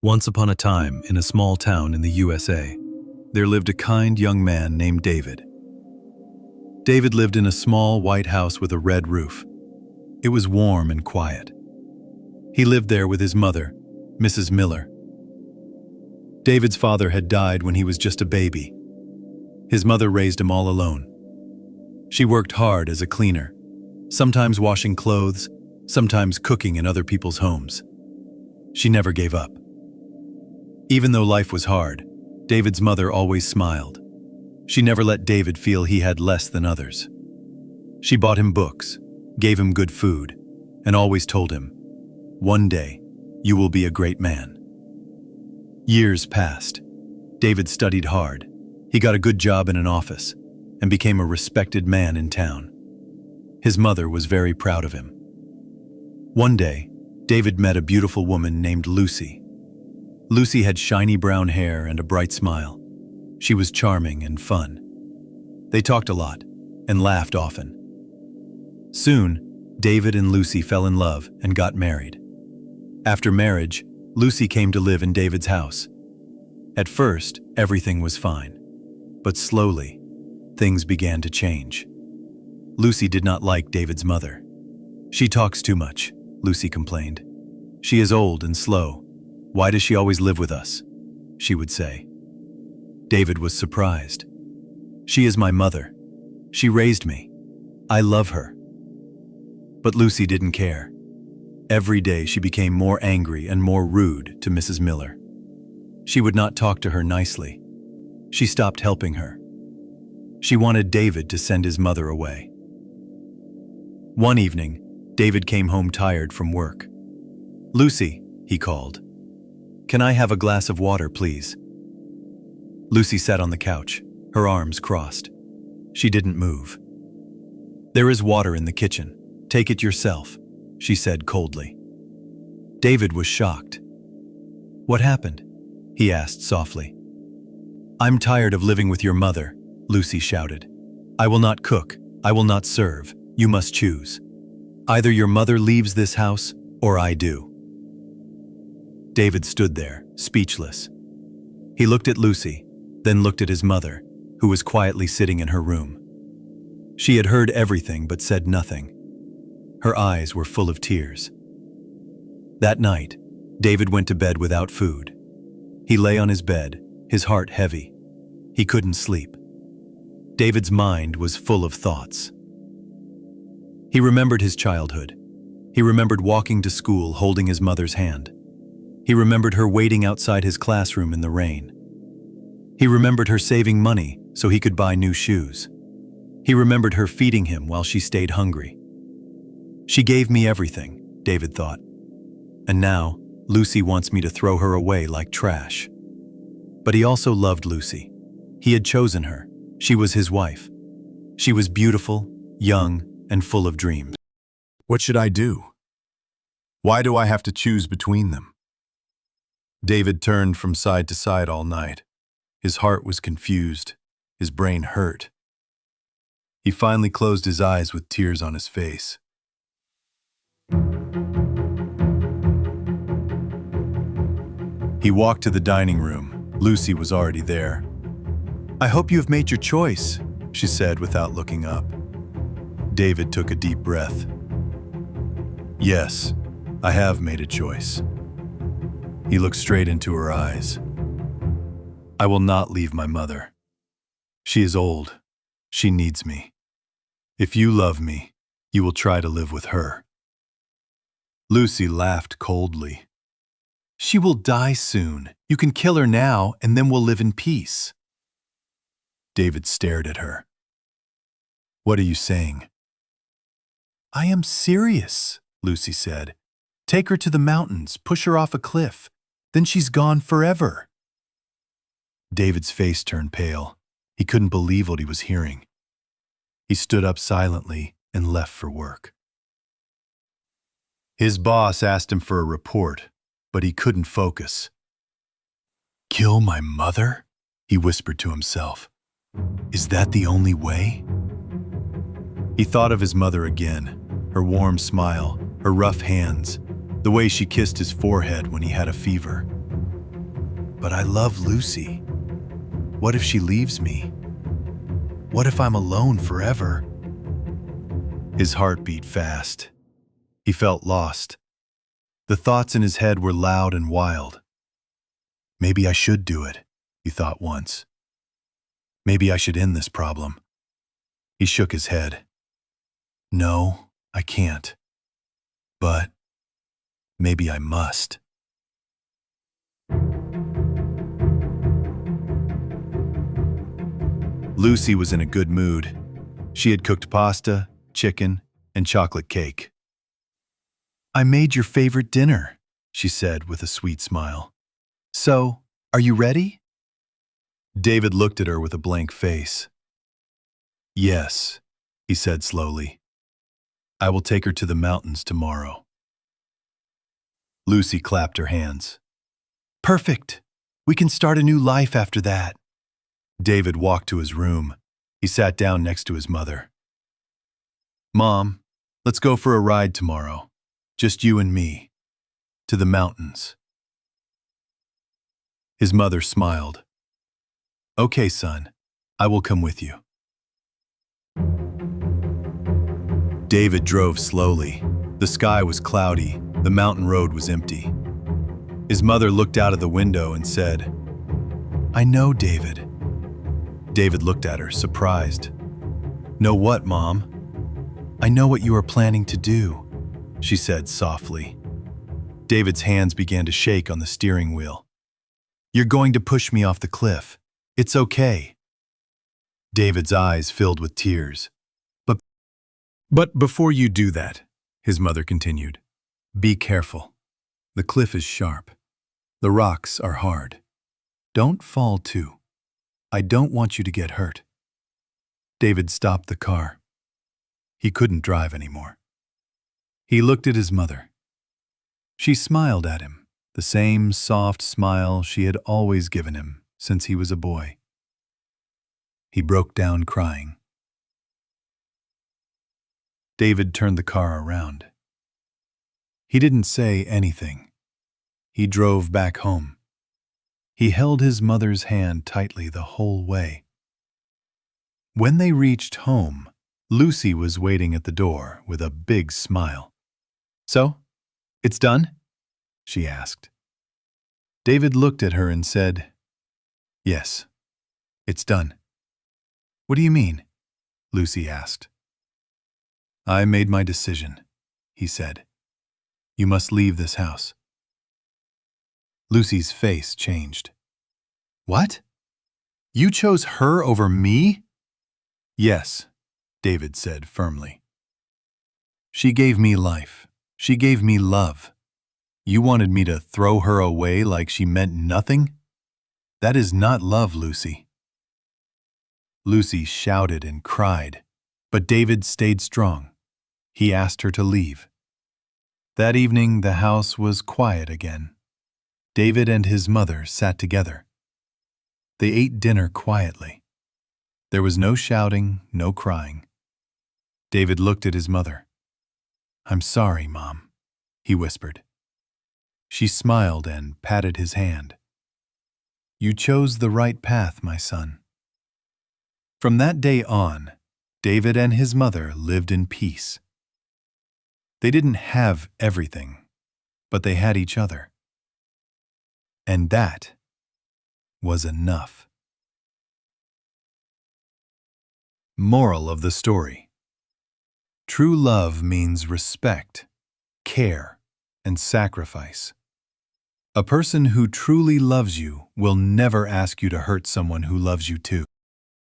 Once upon a time, in a small town in the USA, there lived a kind young man named David. David lived in a small white house with a red roof. It was warm and quiet. He lived there with his mother, Mrs. Miller. David's father had died when he was just a baby. His mother raised him all alone. She worked hard as a cleaner, sometimes washing clothes, sometimes cooking in other people's homes. She never gave up. Even though life was hard, David's mother always smiled. She never let David feel he had less than others. She bought him books, gave him good food, and always told him, "One day, you will be a great man." Years passed. David studied hard. He got a good job in an office and became a respected man in town. His mother was very proud of him. One day, David met a beautiful woman named Lucy. Lucy had shiny brown hair and a bright smile. She was charming and fun. They talked a lot and laughed often. Soon, David and Lucy fell in love and got married. After marriage, Lucy came to live in David's house. At first, everything was fine, but slowly, things began to change. Lucy did not like David's mother. "She talks too much," Lucy complained. "She is old and slow. Why does she always live with us?" she would say. David was surprised. "She is my mother. She raised me. I love her." But Lucy didn't care. Every day she became more angry and more rude to Mrs. Miller. She would not talk to her nicely. She stopped helping her. She wanted David to send his mother away. One evening, David came home tired from work. "Lucy," he called. "Can I have a glass of water, please?" Lucy sat on the couch, her arms crossed. She didn't move. "There is water in the kitchen. Take it yourself," she said coldly. David was shocked. "What happened?" he asked softly. "I'm tired of living with your mother," Lucy shouted. "I will not cook. I will not serve. You must choose. Either your mother leaves this house, or I do." David stood there, speechless. He looked at Lucy, then looked at his mother, who was quietly sitting in her room. She had heard everything but said nothing. Her eyes were full of tears. That night, David went to bed without food. He lay on his bed, his heart heavy. He couldn't sleep. David's mind was full of thoughts. He remembered his childhood. He remembered walking to school holding his mother's hand. He remembered her waiting outside his classroom in the rain. He remembered her saving money so he could buy new shoes. He remembered her feeding him while she stayed hungry. "She gave me everything," David thought. "And now, Lucy wants me to throw her away like trash." But he also loved Lucy. He had chosen her. She was his wife. She was beautiful, young, and full of dreams. What should I do? Why do I have to choose between them? David turned from side to side all night. His heart was confused. His brain hurt. He finally closed his eyes with tears on his face. He walked to the dining room. Lucy was already there. "I hope you have made your choice," she said without looking up. David took a deep breath. "Yes, I have made a choice." He looked straight into her eyes. "I will not leave my mother. She is old. She needs me. If you love me, you will try to live with her." Lucy laughed coldly. "She will die soon. You can kill her now, and then we'll live in peace." David stared at her. "What are you saying?" "I am serious," Lucy said. "Take her to the mountains, push her off a cliff. Then she's gone forever." David's face turned pale. He couldn't believe what he was hearing. He stood up silently and left for work. His boss asked him for a report, but he couldn't focus. "Kill my mother?" he whispered to himself. "Is that the only way?" He thought of his mother again, her warm smile, her rough hands, the way she kissed his forehead when he had a fever. But I love Lucy. What if she leaves me? What if I'm alone forever? His heart beat fast. He felt lost. The thoughts in his head were loud and wild. Maybe I should do it, he thought once. Maybe I should end this problem. He shook his head. No, I can't. But maybe I must. Lucy was in a good mood. She had cooked pasta, chicken, and chocolate cake. I made your favorite dinner, she said with a sweet smile. So, are you ready? David looked at her with a blank face. Yes, he said slowly. I will take her to the mountains tomorrow. Lucy clapped her hands. Perfect! We can start a new life after that. David walked to his room. He sat down next to his mother. Mom, let's go for a ride tomorrow. Just you and me. To the mountains. His mother smiled. Okay, son, I will come with you. David drove slowly. The sky was cloudy. The mountain road was empty. His mother looked out of the window and said, I know, David. David looked at her, surprised. Know what, Mom? I know what you are planning to do, she said softly. David's hands began to shake on the steering wheel. You're going to push me off the cliff. It's okay. David's eyes filled with tears. But before you do that, his mother continued, be careful. The cliff is sharp. The rocks are hard. Don't fall too. I don't want you to get hurt. David stopped the car. He couldn't drive anymore. He looked at his mother. She smiled at him, the same soft smile she had always given him since he was a boy. He broke down crying. David turned the car around. He didn't say anything. He drove back home. He held his mother's hand tightly the whole way. When they reached home, Lucy was waiting at the door with a big smile. So, it's done? She asked. David looked at her and said, Yes, it's done. What do you mean? Lucy asked. I made my decision, he said. You must leave this house. Lucy's face changed. What? You chose her over me? Yes, David said firmly. She gave me life. She gave me love. You wanted me to throw her away like she meant nothing? That is not love, Lucy. Lucy shouted and cried, but David stayed strong. He asked her to leave. That evening, the house was quiet again. David and his mother sat together. They ate dinner quietly. There was no shouting, no crying. David looked at his mother. I'm sorry, Mom, he whispered. She smiled and patted his hand. You chose the right path, my son. From that day on, David and his mother lived in peace. They didn't have everything, but they had each other. And that was enough. Moral of the story. True love means respect, care, and sacrifice. A person who truly loves you will never ask you to hurt someone who loves you too.